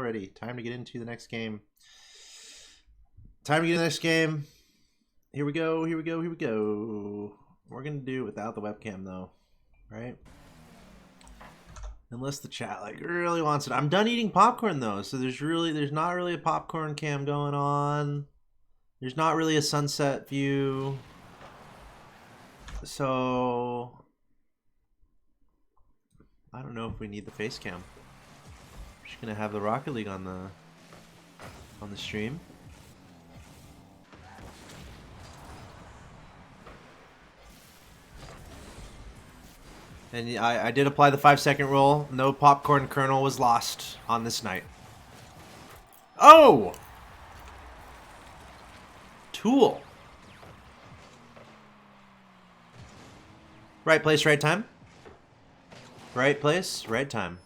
already. Time to get into the next game. Time to get into the next game. Here we go, here we go, here we go. We're going to do it without the webcam, though. Right? Unless the chat like really wants it. I'm done eating popcorn, though. So there's not really a popcorn cam going on. There's not really a sunset view. So I don't know if we need the face cam. I'm just gonna have the Rocket League on the stream. And I did apply the 5-second rule. No popcorn kernel was lost on this night. Oh! Tool. Right place, right time. Right place, right time.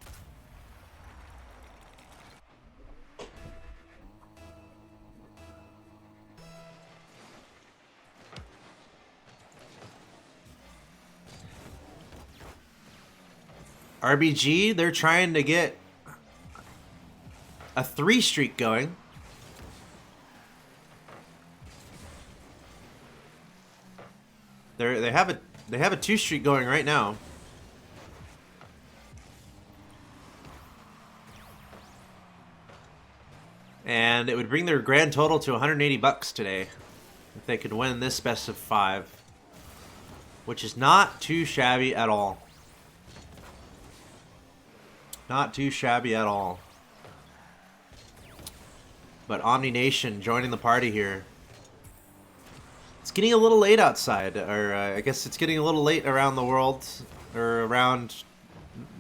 RBG, they're trying to get a 3 streak going. They have a 2 streak going right now. And it would bring their grand total to 180 bucks today if they could win this best of 5, which is not too shabby at all. Not too shabby at all. But Omni Nation joining the party here. It's getting a little late outside, or I guess it's getting a little late around the world, or around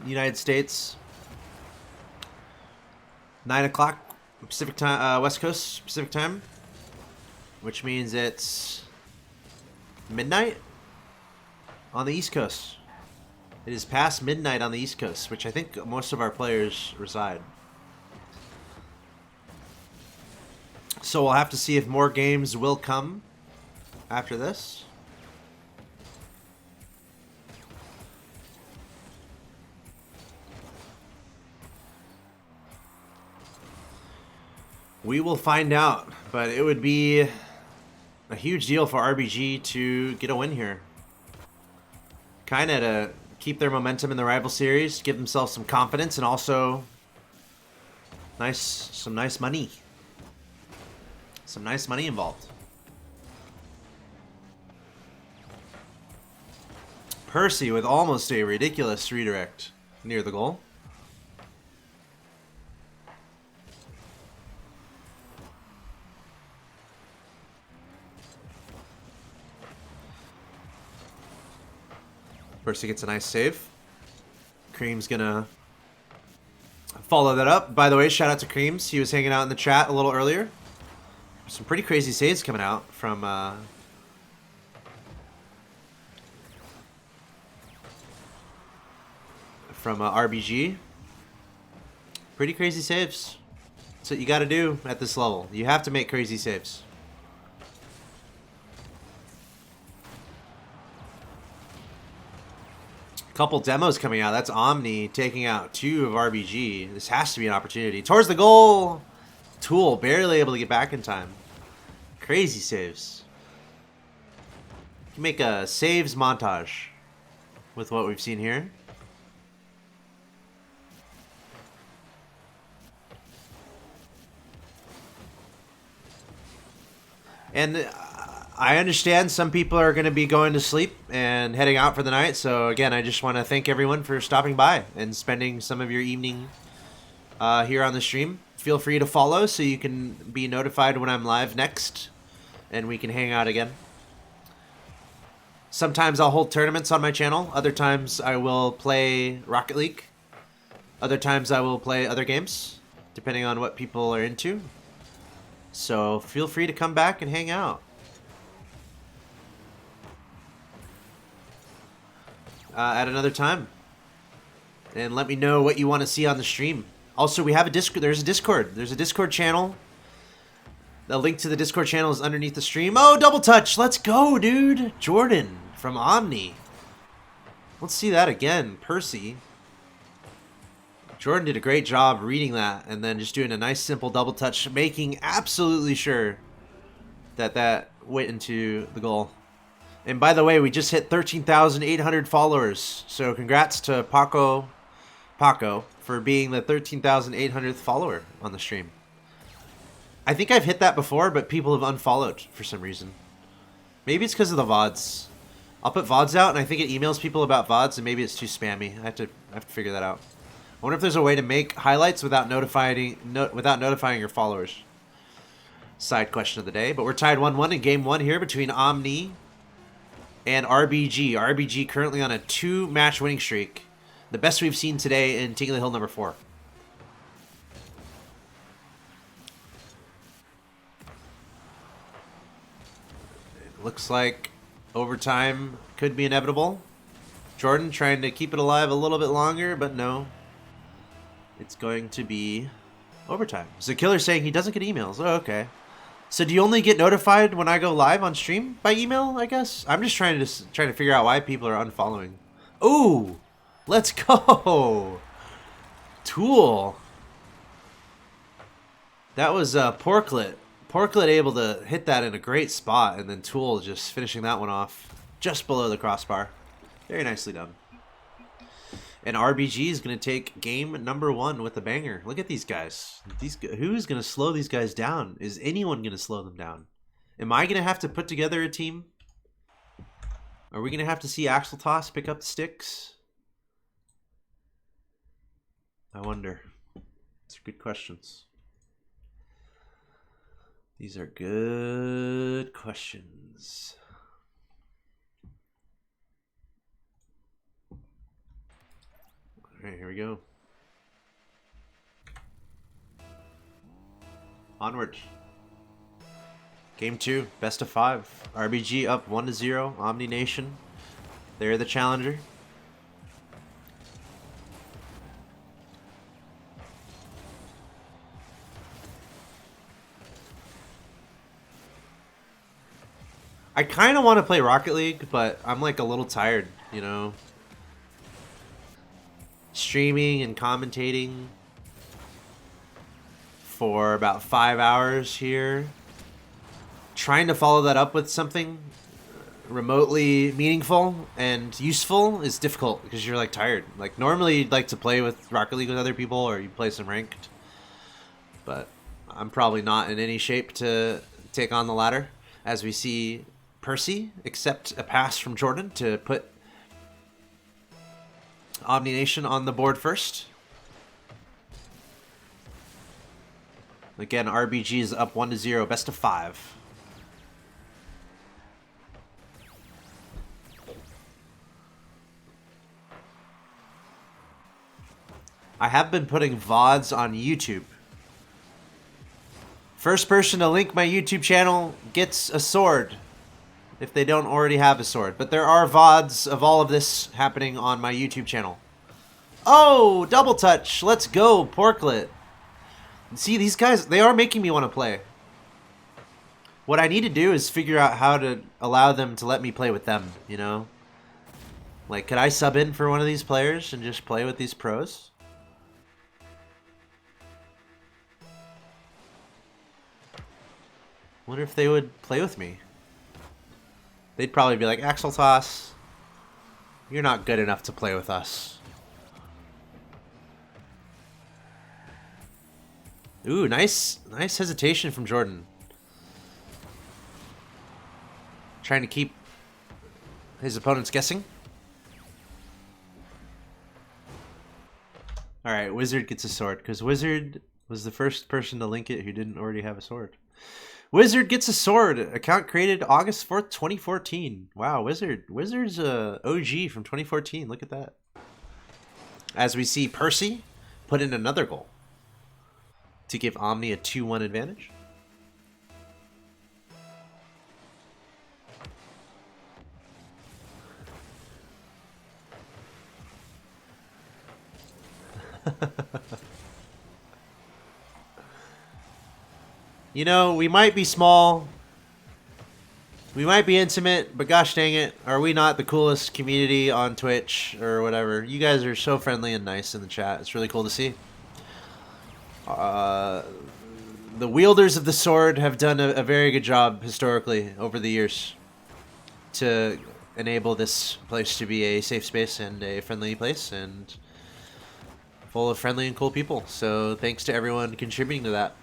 the United States. 9 o'clock Pacific time, West Coast Pacific time, which means it's midnight on the East Coast. It is past midnight on the East Coast, which I think most of our players reside. So we'll have to see if more games will come after this. We will find out, but it would be a huge deal for RBG to get a win here. Kind of to keep their momentum in the rival series, give themselves some confidence, and also some nice money. Some nice money involved. Percy with almost a ridiculous redirect near the goal. Percy gets a nice save. Cream's gonna follow that up. By the way, shout out to Creams. He was hanging out in the chat a little earlier. Some pretty crazy saves coming out from RBG. Pretty crazy saves. That's what you got to do at this level. You have to make crazy saves. Couple demos coming out. That's Omni taking out 2 of RBG. This has to be an opportunity. Towards the goal. Tool barely able to get back in time. Crazy saves. You can make a saves montage with what we've seen here. And I understand some people are going to be going to sleep and heading out for the night. So again, I just want to thank everyone for stopping by and spending some of your evening here on the stream. Feel free to follow so you can be notified when I'm live next and we can hang out again. Sometimes I'll hold tournaments on my channel. Other times I will play Rocket League. Other times I will play other games, depending on what people are into. So feel free to come back and hang out. At another time. And let me know what you want to see on the stream. Also, we have a Discord. There's a Discord. There's a Discord channel. The link to the Discord channel is underneath the stream. Oh, double touch. Let's go, dude. Jordan from Omni. Let's see that again. Percy. Jordan did a great job reading that and then just doing a nice simple double touch, making absolutely sure that that went into the goal. And by the way, we just hit 13,800 followers. So congrats to Paco for being the 13,800th follower on the stream. I think I've hit that before, but people have unfollowed for some reason. Maybe it's because of the VODs. I'll put VODs out, and I think it emails people about VODs, and maybe it's too spammy. I have to figure that out. I wonder if there's a way to make highlights without notifying your followers. Side question of the day. But we're tied 1-1 in game 1 here between Omni and RBG. RBG currently on a 2-match winning streak. The best we've seen today in Ting Hill number 4. It looks like overtime could be inevitable. Jordan trying to keep it alive a little bit longer, but no. It's going to be overtime. So Killer's saying he doesn't get emails. Oh, okay. So do you only get notified when I go live on stream by email, I guess? I'm just trying to figure out why people are unfollowing. Ooh! Let's go! Tool. That was Porklet. Porklet able to hit that in a great spot, and then Tool just finishing that one off just below the crossbar. Very nicely done. And RBG is going to take game number 1 with a banger. Look at these guys. Who's going to slow these guys down? Is anyone going to slow them down? Am I going to have to put together a team? Are we going to have to see Axel Toss pick up the sticks? I wonder. These are good questions. These are good questions. All right, here we go. Onward. Game 2, best of 5. RBG up 1-0. Omni Nation. They're the challenger. I kind of want to play Rocket League, but I'm like a little tired, you know. Streaming and commentating for about 5 hours here. Trying to follow that up with something remotely meaningful and useful is difficult because you're like tired. Like normally you'd like to play with Rocket League with other people or you play some ranked. But I'm probably not in any shape to take on the ladder as we see Percy accept a pass from Jordan to put Omni Nation on the board first. Again, RBG is up 1-0, best of 5. I have been putting VODs on YouTube. First person to link my YouTube channel gets a sword. If they don't already have a sword. But there are VODs of all of this happening on my YouTube channel. Oh, double touch. Let's go, Porklet. See, these guys, they are making me want to play. What I need to do is figure out how to allow them to let me play with them, you know? Like, could I sub in for one of these players and just play with these pros? Wonder if they would play with me. They'd probably be like, Axel Toss, you're not good enough to play with us. Ooh, nice hesitation from Jordan. Trying to keep his opponents guessing. Alright, Wizard gets a sword, because Wizard was the first person to link it who didn't already have a sword. Wizard gets a sword. Account created August 4th, 2014. Wow, Wizard's a OG from 2014. Look at that. As we see Percy put in another goal to give Omni a 2-1 advantage. You know, we might be small, We might be intimate, but gosh dang it, are we not the coolest community on Twitch or whatever? You guys are so friendly and nice in the chat. It's really cool to see. The wielders of the sword have done a very good job historically over the years to enable this place to be a safe space and a friendly place and full of friendly and cool people. So thanks to everyone contributing to that.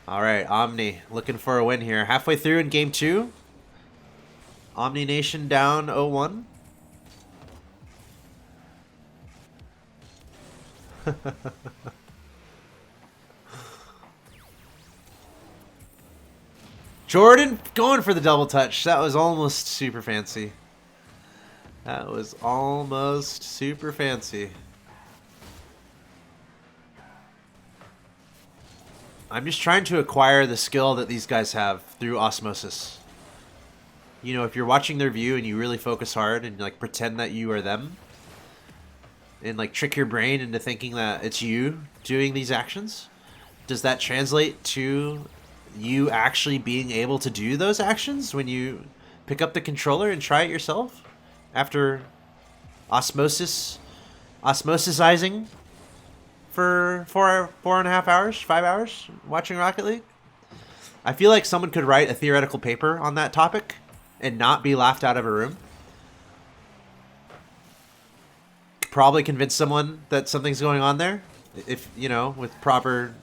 All right, Omni looking for a win here. Halfway through in game 2. Omni Nation down 0-1. Jordan going for the double touch. That was almost super fancy. That was almost super fancy. I'm just trying to acquire the skill that these guys have through osmosis. You know, if you're watching their view and you really focus hard and like pretend that you are them and like trick your brain into thinking that it's you doing these actions, does that translate to you actually being able to do those actions when you pick up the controller and try it yourself after osmosisizing for 4.5 hours, 5 hours watching Rocket League? I feel like someone could write a theoretical paper on that topic and not be laughed out of a room. Probably convince someone that something's going on there, if you know, with proper,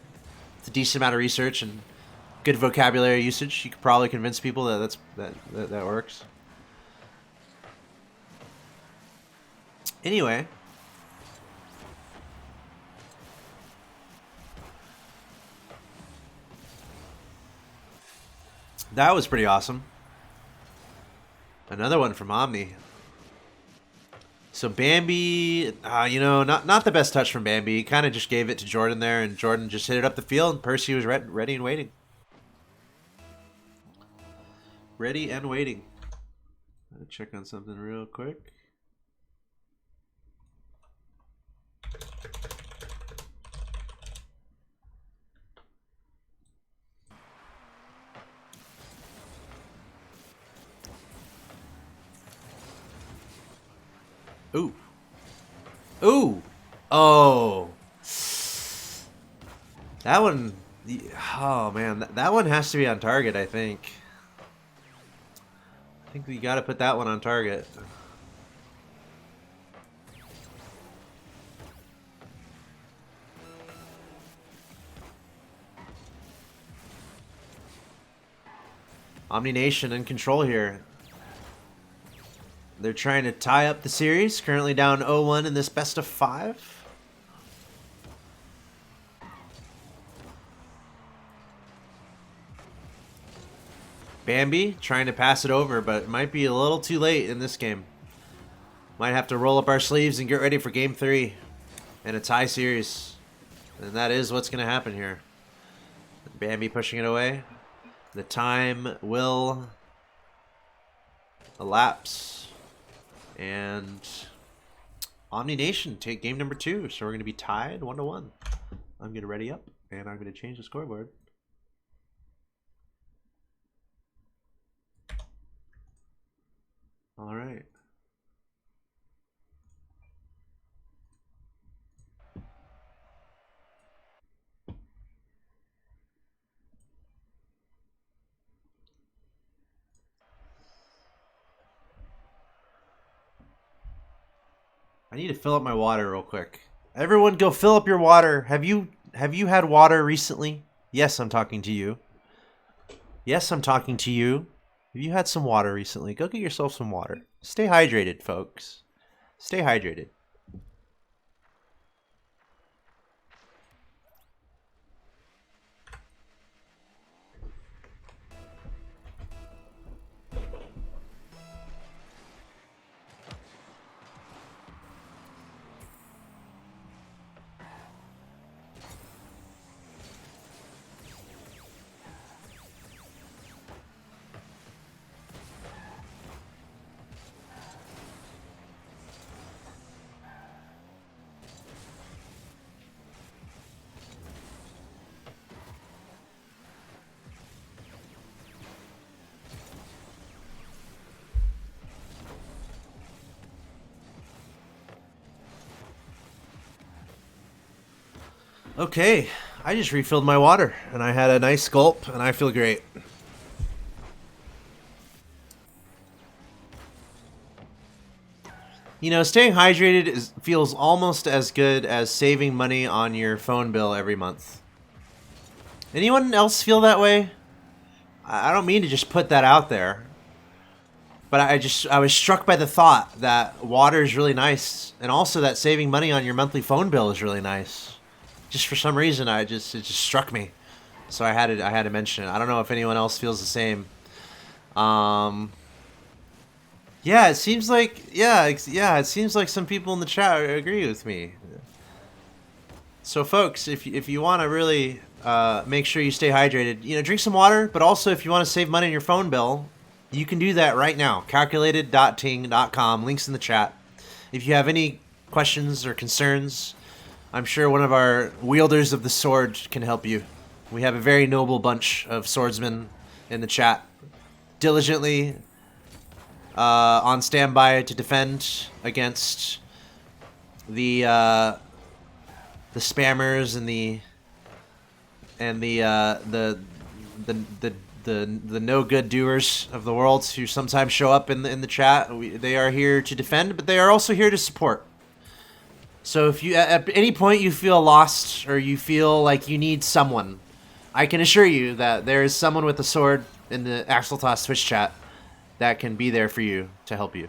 a decent amount of research and good vocabulary usage. You could probably convince people that that works. Anyway. That was pretty awesome. Another one from Omni. So Bambi, you know, not the best touch from Bambi. He kind of just gave it to Jordan there, and Jordan just hit it up the field, and Percy was ready and waiting. Ready and waiting. Let me check on something real quick. Ooh. Ooh. Oh. That one. Oh, man. That one has to be on target, I think. I think we got to put that one on target. Omni Nation in control here. They're trying to tie up the series. Currently down 0-1 in this best of 5. Bambi trying to pass it over, but it might be a little too late in this game. Might have to roll up our sleeves and get ready for game 3 and a tie series. And that is what's going to happen here. Bambi pushing it away. The time will elapse. And Omni Nation take game number 2. So we're going to be tied 1-1. I'm going to ready up, and I'm going to change the scoreboard. All right. I need to fill up my water real quick. Everyone go fill up your water. Have you had water recently? Yes, I'm talking to you. Yes, I'm talking to you. Have you had some water recently? Go get yourself some water. Stay hydrated, folks. Stay hydrated. Okay, I just refilled my water, and I had a nice gulp, and I feel great. You know, staying hydrated feels almost as good as saving money on your phone bill every month. Anyone else feel that way? I don't mean to just put that out there, but I was struck by the thought that water is really nice, and also that saving money on your monthly phone bill is really nice. Just for some reason, it just struck me, so I had to mention it. I don't know if anyone else feels the same. Yeah, it seems like it seems like some people in the chat agree with me. So, folks, if you want to really make sure you stay hydrated, you know, drink some water. But also, if you want to save money on your phone bill, you can do that right now. Calculated.ting.com. Links in the chat. If you have any questions or concerns, I'm sure one of our wielders of the sword can help you. We have a very noble bunch of swordsmen in the chat, diligently on standby to defend against the spammers and the no good doers of the world who sometimes show up in the chat. They are here to defend, but they are also here to support. So if you at any point you feel lost or you feel like you need someone, I can assure you that there is someone with a sword in the Axeltoss Twitch chat that can be there for you to help you.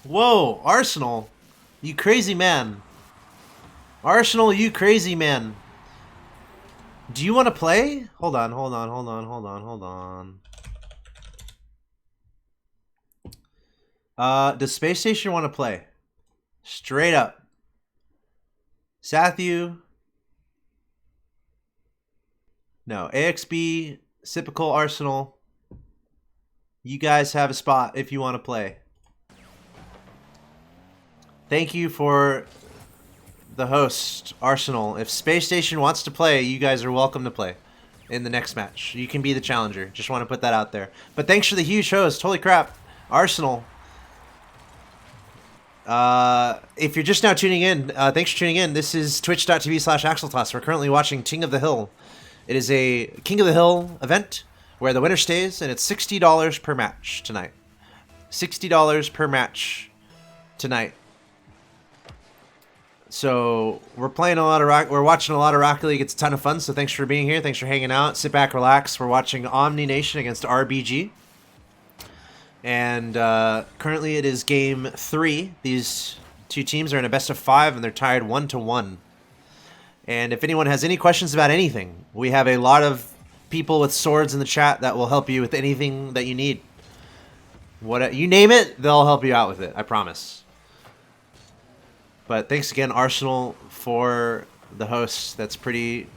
Whoa, Arsenal, you crazy man. Arsenal, you crazy man. Do you want to play? Hold on. Does Space Station want to play? Straight up. Sathu. No. AXB, Sipical, Arsenal. You guys have a spot if you want to play. Thank you for the host, Arsenal. If Space Station wants to play, you guys are welcome to play in the next match. You can be the challenger. Just want to put that out there. But thanks for the huge host. Holy crap. Arsenal. If you're just now tuning in, thanks for tuning in. This is twitch.tv/Axeltoss. We're currently watching Ting of the Hill. It is a King of the Hill event where the winner stays, and it's $60 per match tonight. $60 per match tonight. So we're playing a lot of we're watching a lot of Rocket League. It's a ton of fun. So thanks for being here. Thanks for hanging out. Sit back, relax. We're watching Omni Nation against RBG, and currently it is game 3. These two teams are in a best of 5, and they're tied 1-1. And if anyone has any questions about anything, we have a lot of people with swords in the chat that will help you with anything that you need. What you name it, they'll help you out with it. I promise. But thanks again, Arsenal, for the host. That's pretty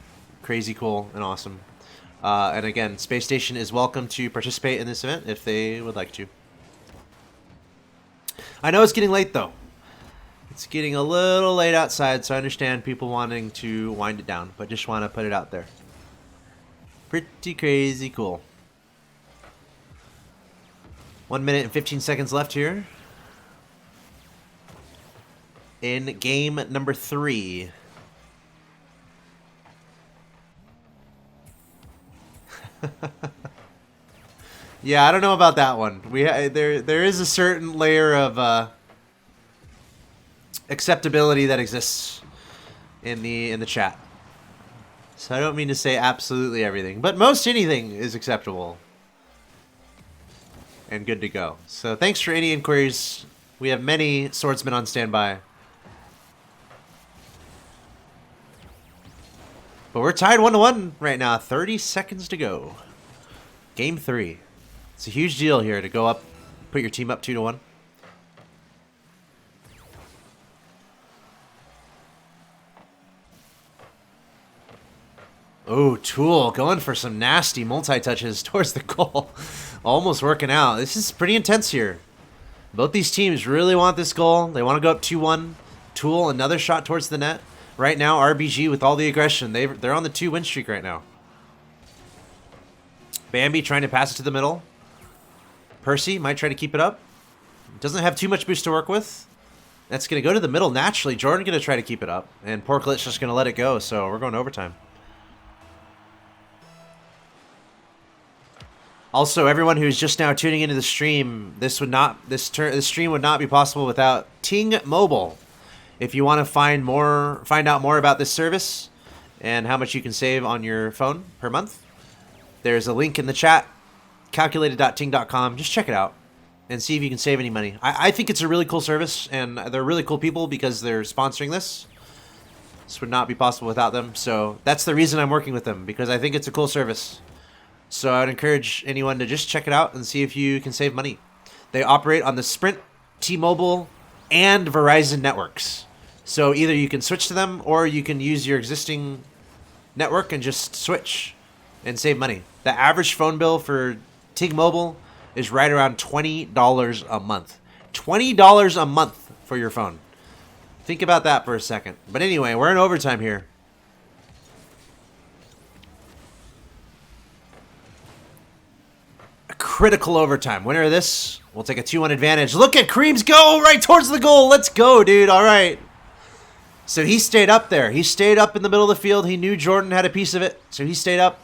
crazy cool and awesome. And again, Space Station is welcome to participate in this event if they would like to. I know it's getting late, though. It's getting a little late outside, so I understand people wanting to wind it down. But just want to put it out there. Pretty crazy cool. 1 minute and 15 seconds left here in game number 3. Yeah, I don't know about that one. There is a certain layer of acceptability that exists in the chat. So I don't mean to say absolutely everything, but most anything is acceptable and good to go. So thanks for any inquiries. We have many swordsmen on standby. But we're tied 1-1 right now. 30 seconds to go. Game 3. It's a huge deal here to go up, put your team up 2-1. Oh, Tool going for some nasty multi-touches towards the goal. Almost working out. This is pretty intense here. Both these teams really want this goal. They want to go up 2-1. Tool, another shot towards the net. Right now, RBG with all the aggression. They're on the 2-win streak right now. Bambi trying to pass it to the middle. Percy might try to keep it up. Doesn't have too much boost to work with. That's going to go to the middle naturally. Jordan going to try to keep it up. And Porklet's just going to let it go. So we're going to overtime. Also, everyone who's just now tuning into the stream, this stream would not be possible without Ting Mobile. If you want to find out more about this service and how much you can save on your phone per month, there's a link in the chat, calculated.ting.com. Just check it out and see if you can save any money. I think it's a really cool service, and they're really cool people because they're sponsoring this. This would not be possible without them. So that's the reason I'm working with them, because I think it's a cool service. So I would encourage anyone to just check it out and see if you can save money. They operate on the Sprint, T-Mobile, and Verizon networks. So either you can switch to them, or you can use your existing network and just switch and save money. The average phone bill for Ting Mobile is right around $20 a month. $20 a month for your phone. Think about that for a second. But anyway, we're in overtime here. Critical overtime. Winner of this will take a 2-1 advantage. Look at Creams go right towards the goal. Let's go, dude. All right. So he stayed up there. He stayed up in the middle of the field. He knew Jordan had a piece of it, so he stayed up.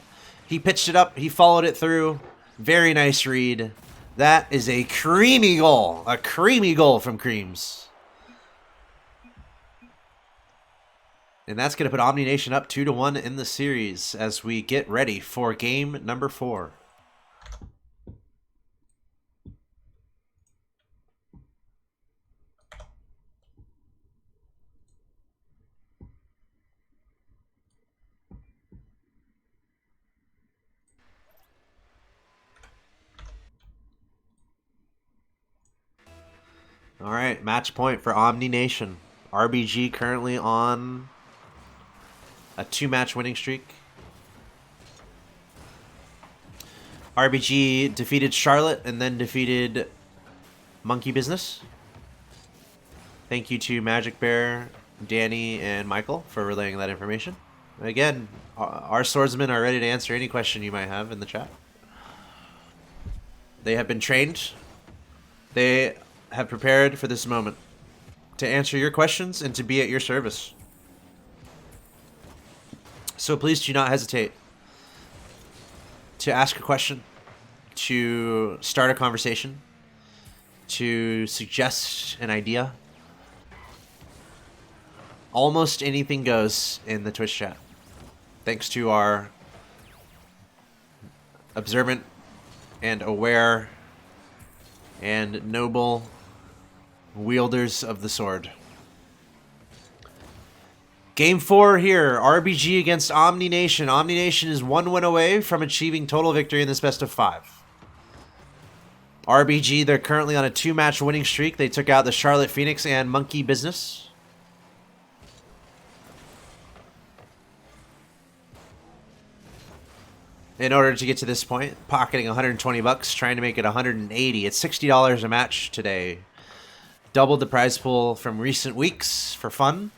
He pitched it up. He followed it through. Very nice read. That is a creamy goal. A creamy goal from Creams. And that's going to put Omni Nation up 2-1 in the series as we get ready for game number 4. All right, match point for Omni Nation. RBG currently on a 2-match winning streak. RBG defeated Charlotte and then defeated Monkey Business. Thank you to Magic Bear, Danny, and Michael for relaying that information. Again, our swordsmen are ready to answer any question you might have in the chat. They have been trained. They have prepared for this moment to answer your questions and to be at your service. So please do not hesitate to ask a question, to start a conversation, to suggest an idea. Almost anything goes in the Twitch chat. Thanks to our observant and aware and noble wielders of the sword. Game 4 here. RBG against Omni Nation. Omni Nation is 1 win away from achieving total victory in this best of 5. RBG, they're currently on a 2-match winning streak. They took out the Charlotte Phoenix and Monkey Business. In order to get to this point, pocketing 120 bucks, trying to make it 180. It's $60 a match today. Doubled the prize pool from recent weeks for fun.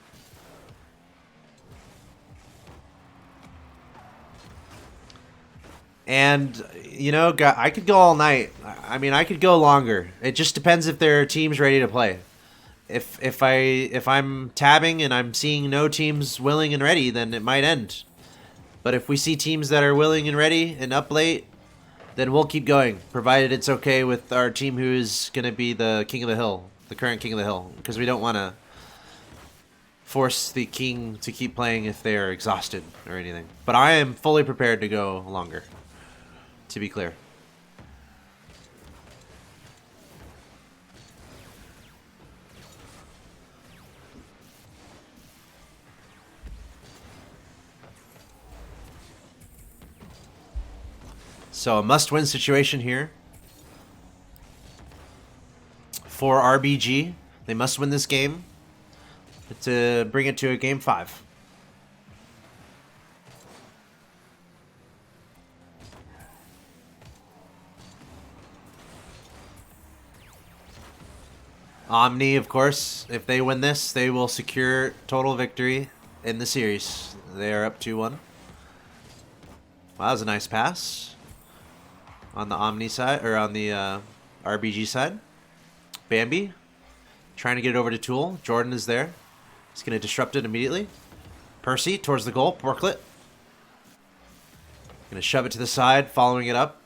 And, you know, I could go all night. I mean, I could go longer. It just depends if there are teams ready to play. If I'm tabbing and I'm seeing no teams willing and ready, then it might end. But if we see teams that are willing and ready and up late, then we'll keep going, provided it's okay with our team who is going to be the king of the hill, the current king of the hill, because we don't want to force the king to keep playing if they are exhausted or anything. But I am fully prepared to go longer, to be clear. So a must-win situation here for RBG. They must win this game to bring it to a game 5. Omni, of course, if they win this, they will secure total victory in the series. They are up 2-1. Wow, that was a nice pass. on the Omni side, or on the RBG side. Bambi trying to get it over to Tool. Jordan is there. He's going to disrupt it immediately. Percy towards the goal. Porklet. Going to shove it to the side, following it up.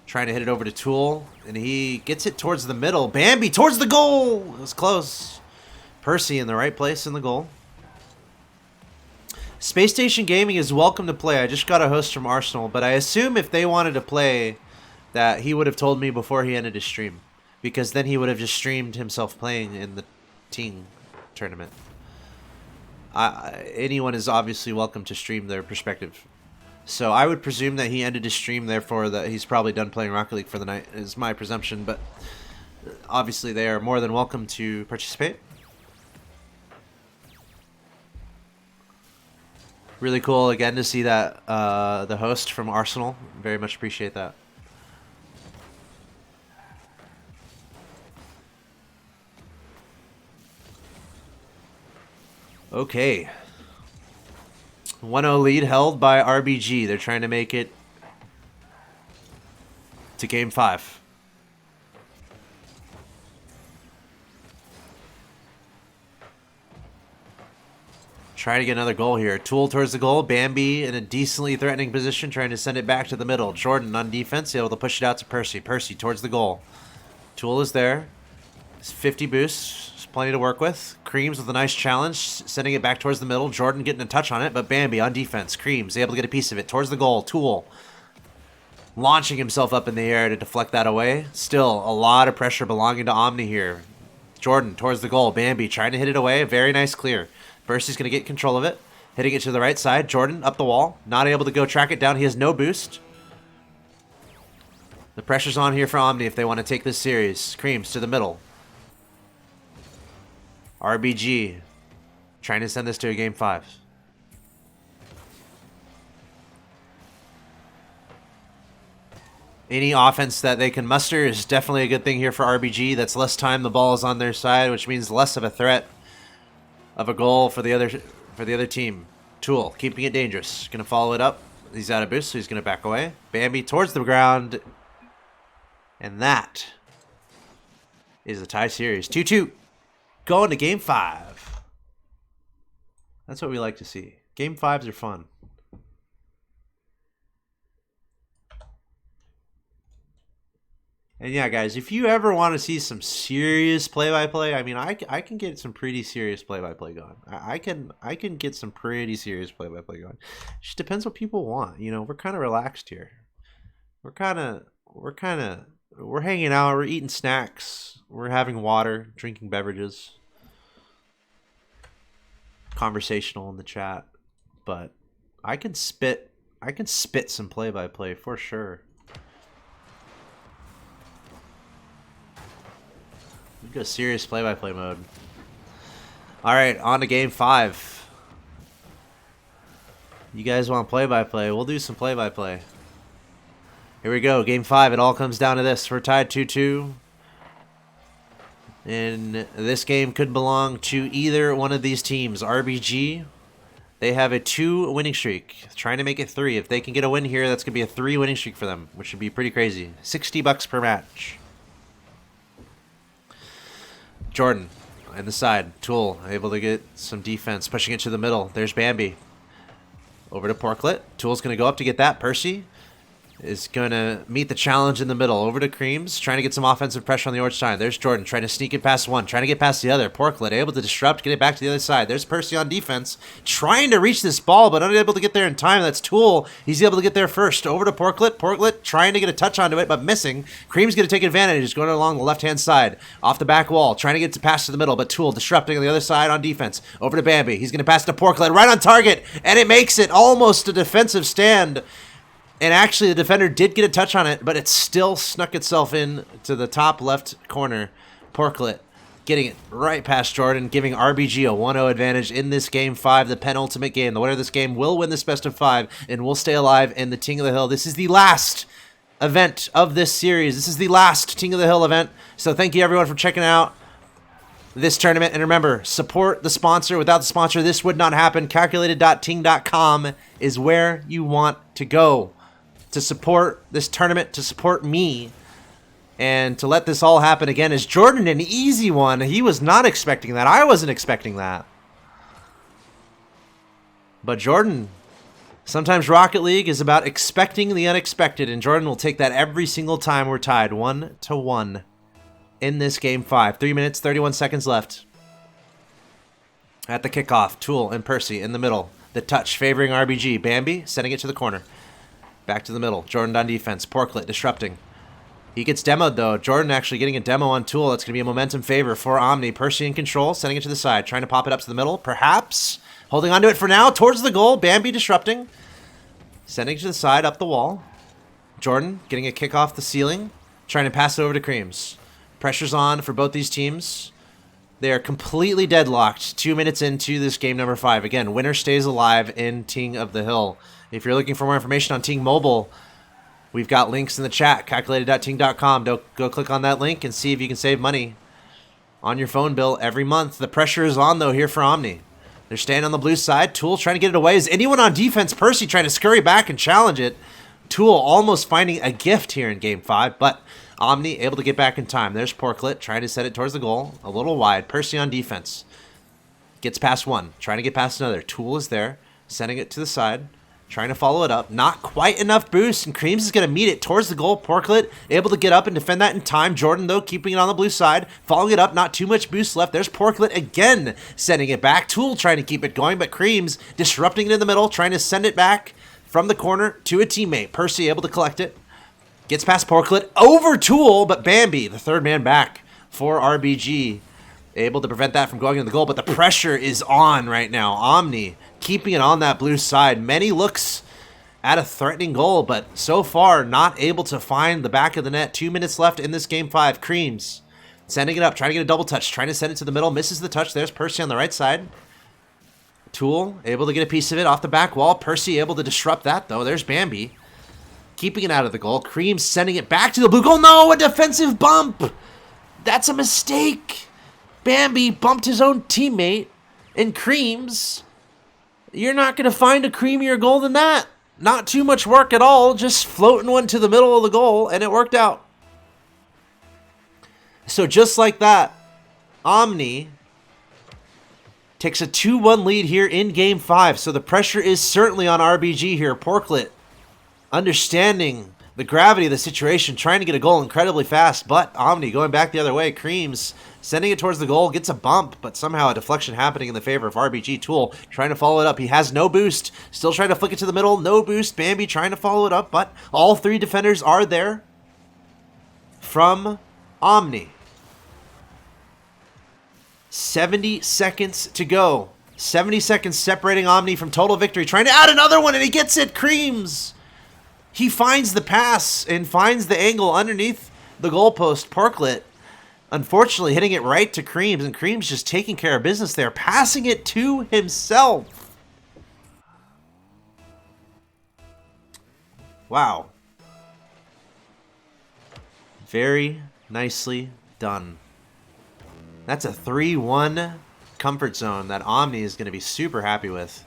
Trying to hit it over to Tool. And he gets it towards the middle. Bambi towards the goal. It was close. Percy in the right place in the goal. Space Station Gaming is welcome to play. I just got a host from Arsenal, but I assume if they wanted to play, that he would have told me before he ended his stream, because then he would have just streamed himself playing in the Ting tournament. Anyone is obviously welcome to stream their perspective. So I would presume that he ended his stream, therefore that he's probably done playing Rocket League for the night, is my presumption, but obviously they are more than welcome to participate. Really cool again to see that the host from Arsenal. Very much appreciate that. Okay. 1-0 lead held by RBG. They're trying to make it to game 5. Trying to get another goal here. Tool towards the goal. Bambi in a decently threatening position, trying to send it back to the middle. Jordan on defense, able to push it out to Percy. Percy towards the goal. Tool is there. It's 50 boosts. There's plenty to work with. Creams with a nice challenge, sending it back towards the middle. Jordan getting a touch on it, but Bambi on defense. Creams able to get a piece of it towards the goal. Tool launching himself up in the air to deflect that away. Still a lot of pressure belonging to Omni here. Jordan towards the goal. Bambi trying to hit it away. A very nice clear. Percy's going to get control of it. Hitting it to the right side. Jordan up the wall. Not able to go track it down. He has no boost. The pressure's on here for Omni if they want to take this series. Creams to the middle. RBG trying to send this to a game 5. Any offense that they can muster is definitely a good thing here for RBG. That's less time the ball is on their side, which means less of a threat of a goal for the other team. Tool keeping it dangerous. Gonna follow it up. He's out of boost, so he's gonna back away. Bambi towards the ground. And that is the tie series. 2-2. Going to game 5. That's what we like to see. Game 5s are fun. And yeah, guys, if you ever want to see some serious play-by-play, I mean, I can get some pretty serious play-by-play going. I can get some pretty serious play-by-play going. It just depends what people want. You know, we're kind of relaxed here. We're hanging out. We're eating snacks. We're having water, drinking beverages. Conversational in the chat, but I can spit some play-by-play for sure. We go serious play-by-play mode. All right, on to game 5. You guys want play-by-play? We'll do some play-by-play. Here we go, game 5. It all comes down to this. We're tied 2-2. And this game could belong to either one of these teams. RBG, they have a 2 winning streak. Trying to make it 3. If they can get a win here, that's going to be a 3 winning streak for them, which would be pretty crazy. $60 per match. Jordan in the side. Tool able to get some defense, pushing it to the middle. There's Bambi. Over to Porklet. Tool's going to go up to get that. Percy is going to meet the challenge in the middle. Over to Creams, trying to get some offensive pressure on the orange side. There's Jordan trying to sneak it past one, trying to get past the other. Porklet able to disrupt, get it back to the other side. There's Percy on defense, trying to reach this ball, but unable to get there in time. That's Tool. He's able to get there first. Over to Porklet. Porklet trying to get a touch onto it, but missing. Creams going to take advantage. He's going along the left-hand side, off the back wall, trying to get to pass to the middle, but Tool disrupting on the other side on defense. Over to Bambi. He's going to pass to Porklet, right on target, and it makes it almost a defensive stand. And actually, the defender did get a touch on it, but it still snuck itself in to the top left corner. Porklet getting it right past Jordan, giving RBG a 1-0 advantage in this game 5, the penultimate game. The winner of this game will win this best of 5 and will stay alive in the Ting of the Hill. This is the last event of this series. This is the last Ting of the Hill event. So thank you, everyone, for checking out this tournament. And remember, support the sponsor. Without the sponsor, this would not happen. Calculated.ting.com is where you want to go. to support this tournament, to support me, and to let this all happen again. Is Jordan an easy one? He was not expecting that. I wasn't expecting that. But Jordan, sometimes Rocket League is about expecting the unexpected, and Jordan will take that every single time we're tied 1-1 in this game 5. 3 minutes, 31 seconds left. At the kickoff, Tool and Percy in the middle. The touch favoring RBG. Bambi sending it to the corner. Back to the middle. Jordan on defense. Porklet disrupting. He gets demoed, though. Jordan actually getting a demo on Tool. That's going to be a momentum favor for Omni. Percy in control, sending it to the side. Trying to pop it up to the middle, perhaps. Holding on to it for now, towards the goal. Bambi disrupting. Sending it to the side, up the wall. Jordan getting a kick off the ceiling. Trying to pass it over to Creams. Pressure's on for both these teams. They are completely deadlocked 2 minutes into this game number 5. Again, winner stays alive in Ting of the Hill. If you're looking for more information on Ting Mobile, we've got links in the chat, calculated.ting.com. Go click on that link and see if you can save money on your phone bill every month. The pressure is on, though, here for Omni. They're staying on the blue side. Tool trying to get it away. Is anyone on defense? Percy trying to scurry back and challenge it. Tool almost finding a gift here in game 5, but Omni able to get back in time. There's Porklet trying to set it towards the goal. A little wide. Percy on defense. Gets past one. Trying to get past another. Tool is there. Sending it to the side. Trying to follow it up. Not quite enough boost, and Creams is going to meet it towards the goal. Porklet able to get up and defend that in time. Jordan, though, keeping it on the blue side. Following it up. Not too much boost left. There's Porklet again sending it back. Tool trying to keep it going, but Creams disrupting it in the middle. Trying to send it back from the corner to a teammate. Percy able to collect it. Gets past Porklet, over Tool, but Bambi, the third man back for RBG, able to prevent that from going in the goal, but the pressure is on right now. Omni keeping it on that blue side. Many looks at a threatening goal, but so far not able to find the back of the net. 2 minutes left in this game 5. Creams sending it up, trying to get a double touch, trying to send it to the middle, misses the touch. There's Percy on the right side. Tool able to get a piece of it off the back wall. Percy able to disrupt that, though. There's Bambi. Keeping it out of the goal. Cream sending it back to the blue goal. No, a defensive bump. That's a mistake. Bambi bumped his own teammate. And Creams, you're not going to find a creamier goal than that. Not too much work at all. Just floating one to the middle of the goal, and it worked out. So just like that, Omni takes a 2-1 lead here in Game 5. So the pressure is certainly on RBG here. Porklet understanding the gravity of the situation, trying to get a goal incredibly fast, but Omni going back the other way. Creams sending it towards the goal, gets a bump, but somehow a deflection happening in the favor of RBG. Tool trying to follow it up. He has no boost, still trying to flick it to the middle, no boost. Bambi trying to follow it up, but all three defenders are there from Omni. 70 seconds to go. 70 seconds separating Omni from total victory. Trying to add another one, and he gets it. Creams. He finds the pass and finds the angle underneath the goalpost. Porklet, unfortunately, hitting it right to Creams, and Creams just taking care of business there, passing it to himself. Wow. Very nicely done. That's a 3-1 comfort zone that Omni is going to be super happy with.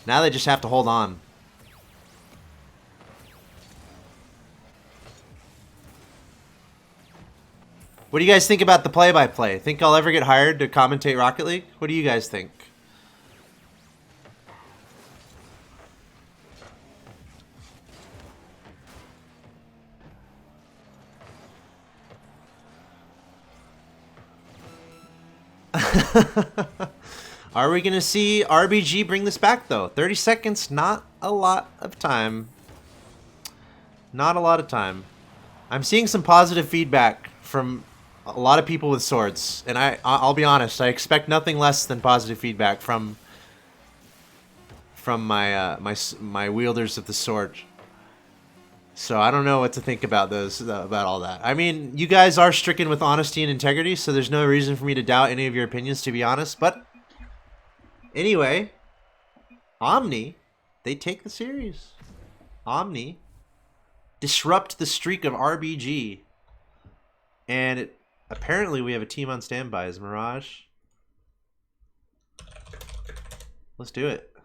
Now they just have to hold on. What do you guys think about the play-by-play? Think I'll ever get hired to commentate Rocket League? What do you guys think? Are we going to see RBG bring this back, though? 30 seconds, not a lot of time. Not a lot of time. I'm seeing some positive feedback from a lot of people with swords, and I'll be honest, I expect nothing less than positive feedback from my wielders of the sword. So I don't know what to think about about all that. I mean, you guys are stricken with honesty and integrity, so there's no reason for me to doubt any of your opinions, to be honest. But anyway, Omni, they take the series. Omni disrupt the streak of RBG. And apparently we have a team on standby. Is Mirage? Let's do it.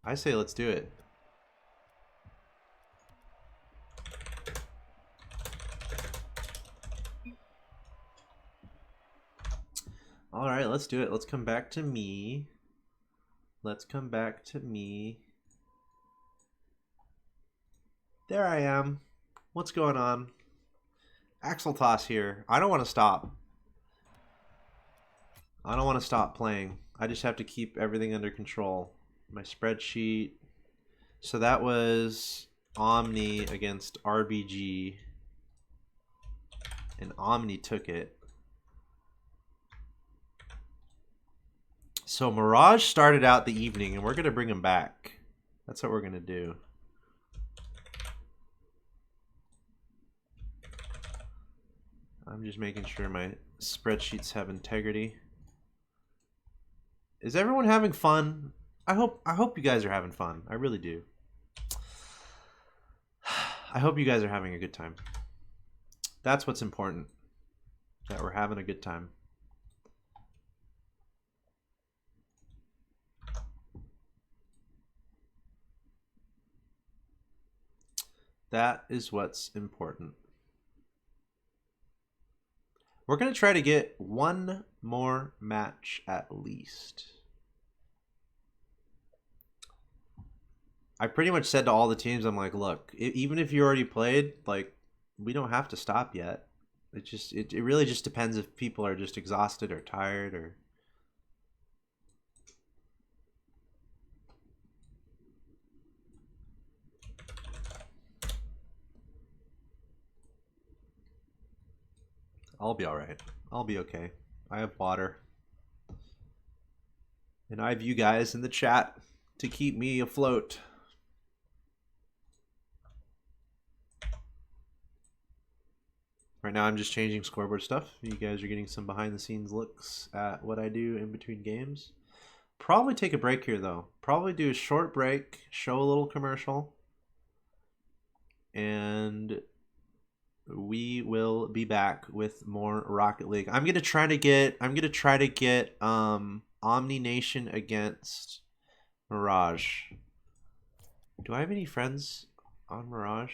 I say let's do it. All right, let's do it. Let's come back to me. Let's come back to me. There I am. What's going on? Axel Toss here. I don't want to stop. I don't want to stop playing. I just have to keep everything under control. My spreadsheet. So that was Omni against RBG. And Omni took it. So Mirage started out the evening, and we're going to bring him back. That's what we're going to do. I'm just making sure my spreadsheets have integrity. Is everyone having fun? I hope you guys are having fun. I really do. I hope you guys are having a good time. That's what's important. That we're having a good time. That is what's important. We're going to try to get one more match at least. I pretty much said to all the teams, I'm like, look, even if you already played, like, we don't have to stop yet. It really just depends if people are just exhausted or tired or... I'll be all right. I'll be okay. I have water. And I have you guys in the chat to keep me afloat. Right now I'm just changing scoreboard stuff. You guys are getting some behind the scenes looks at what I do in between games. Probably take a break here though. Probably do a short break, show a little commercial. And we will be back with more Rocket League. I'm gonna try to get Omni Nation against Mirage. Do I have any friends on Mirage?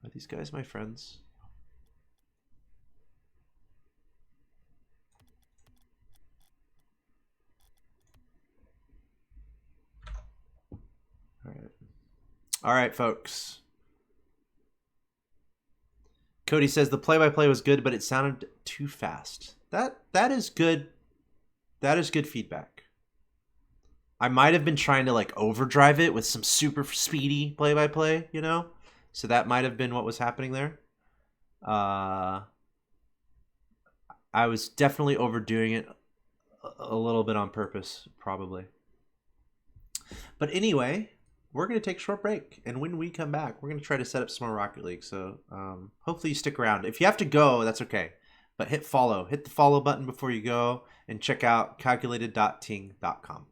Are these guys my friends? All right, folks. Cody says the play-by-play was good, but it sounded too fast. That is good. That is good feedback. I might have been trying to like overdrive it with some super speedy play-by-play, you know? So that might have been what was happening there. I was definitely overdoing it a little bit on purpose, probably. But anyway, we're going to take a short break. And when we come back, we're going to try to set up some more Rocket League. So hopefully you stick around. If you have to go, that's okay. But hit follow. Hit the follow button before you go. And check out calculated.ting.com.